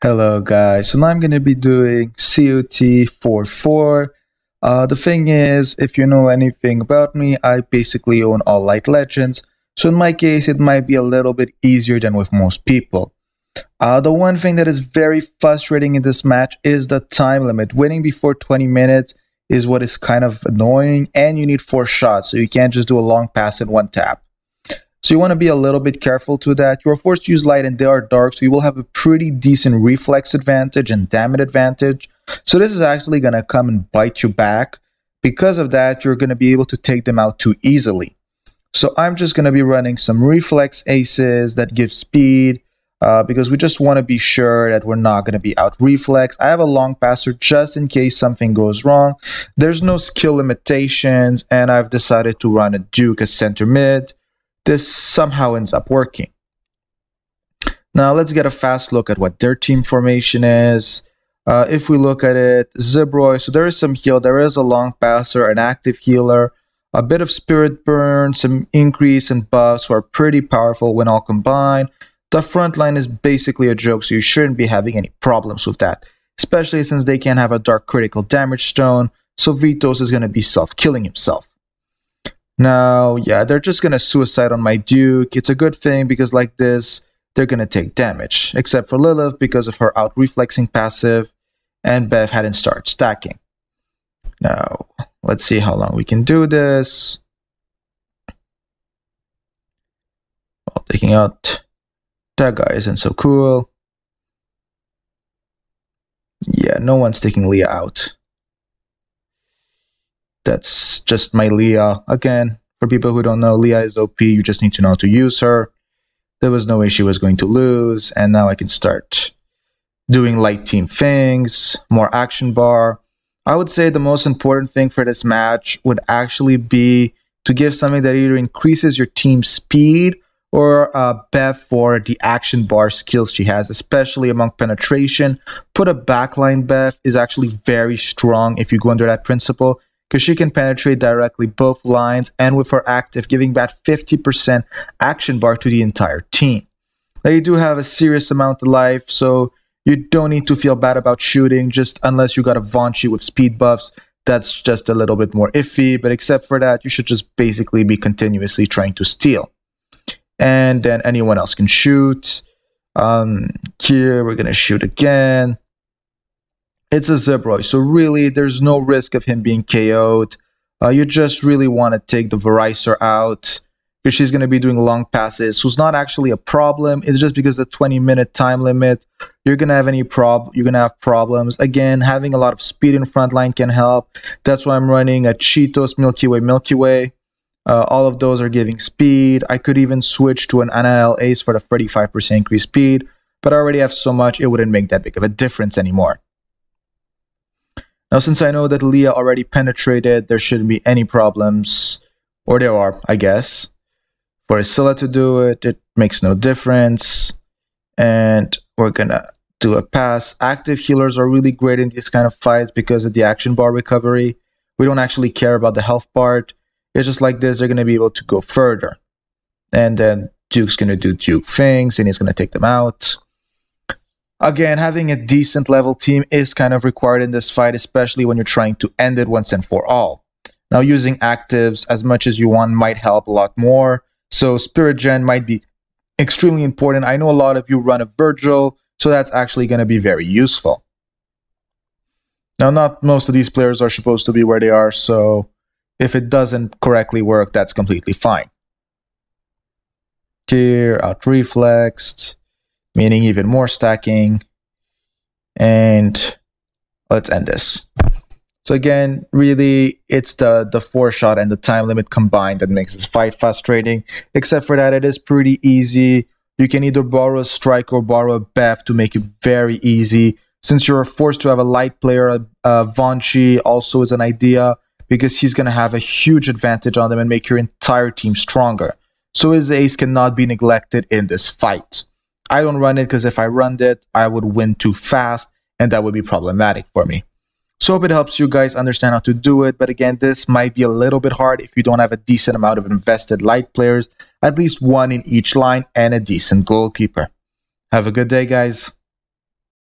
Hello guys, so now I'm going to be doing CoT 4.4. The thing is, if you know anything about me, I basically own all light legends, so in my case it might be a little bit easier than with most people. The one thing that is very frustrating in this match is the time limit. Winning before 20 minutes is what is kind of annoying, and you need 4 shots, so you can't just do a long pass in one tap. So you want to be a little bit careful to that. You are forced to use light and they are dark, so you will have a pretty decent reflex advantage and damage advantage. So this is actually going to come and bite you back. Because of that, you're going to be able to take them out too easily. So I'm just going to be running some reflex aces that give speed, because we just want to be sure that we're not going to be out reflex. I have a long passer just in case something goes wrong. There's no skill limitations, and I've decided to run a Duke as center mid. This somehow ends up working. Now let's get a fast look at what their team formation is. If we look at it, Zibroy, so there is some heal, there is a long passer, an active healer, a bit of spirit burn, some increase in buffs who are pretty powerful when all combined. The front line is basically a joke, so you shouldn't be having any problems with that, especially since they can have a dark critical damage stone, so Vitos is going to be self-killing himself. Now, yeah, they're just going to suicide on my Duke. It's a good thing because like this, they're going to take damage. Except for Lilith because of her out-reflexing passive, and Bev hadn't started stacking. Now, let's see how long we can do this. While taking out that guy isn't so cool. Yeah, no one's taking Leah out. That's just my Leah. Again, for people who don't know, Leah is OP. You just need to know how to use her. There was no way she was going to lose. And now I can start doing light team things, more action bar. I would say the most important thing for this match would actually be to give something that either increases your team's speed or Beth for the action bar skills she has, especially among penetration. Put a backline Beth is actually very strong if you go under that principle, because she can penetrate directly both lines, and with her active, giving that 50% action bar to the entire team. Now you do have a serious amount of life, so you don't need to feel bad about shooting, just unless you got a Vonchi with speed buffs. That's just a little bit more iffy, but except for that, you should just basically be continuously trying to steal. And then anyone else can shoot. Here, we're going to shoot again. It's a Zibroy, so really there's no risk of him being KO'd. You just really want to take the Verisor out, because she's going to be doing long passes, who's not actually a problem. It's just because the 20-minute time limit, you're going to have problems. Again, having a lot of speed in front line can help. That's why I'm running a Cheetos Milky Way. All of those are giving speed. I could even switch to an anavn ace for the 35% increased speed, but I already have so much, it wouldn't make that big of a difference anymore. Now, since I know that Leah already penetrated, there shouldn't be any problems. Or there are, I guess. For Scylla to do it, it makes no difference. And we're gonna do a pass. Active healers are really great in these kind of fights because of the action bar recovery. We don't actually care about the health part. It's just like this, they're gonna be able to go further. And then Duke's gonna do Duke things, and he's gonna take them out. Again, having a decent level team is kind of required in this fight, especially when you're trying to end it once and for all. Now, using actives as much as you want might help a lot more. So Spirit Gen might be extremely important. I know a lot of you run a Virgil, so that's actually going to be very useful. Now, not most of these players are supposed to be where they are, so if it doesn't correctly work, that's completely fine. Here, out reflexed, meaning even more stacking. And let's end this. So again, really, it's the 4-shot and the time limit combined that makes this fight frustrating. Except for that, it is pretty easy. You can either borrow a Strike or borrow a Beth to make it very easy. Since you're forced to have a light player, Vonchi also is an idea, because he's going to have a huge advantage on them and make your entire team stronger. So his ace cannot be neglected in this fight. I don't run it because if I run it, I would win too fast, and that would be problematic for me. So hope it helps you guys understand how to do it. But again, this might be a little bit hard if you don't have a decent amount of invested light players, at least one in each line, and a decent goalkeeper. Have a good day, guys.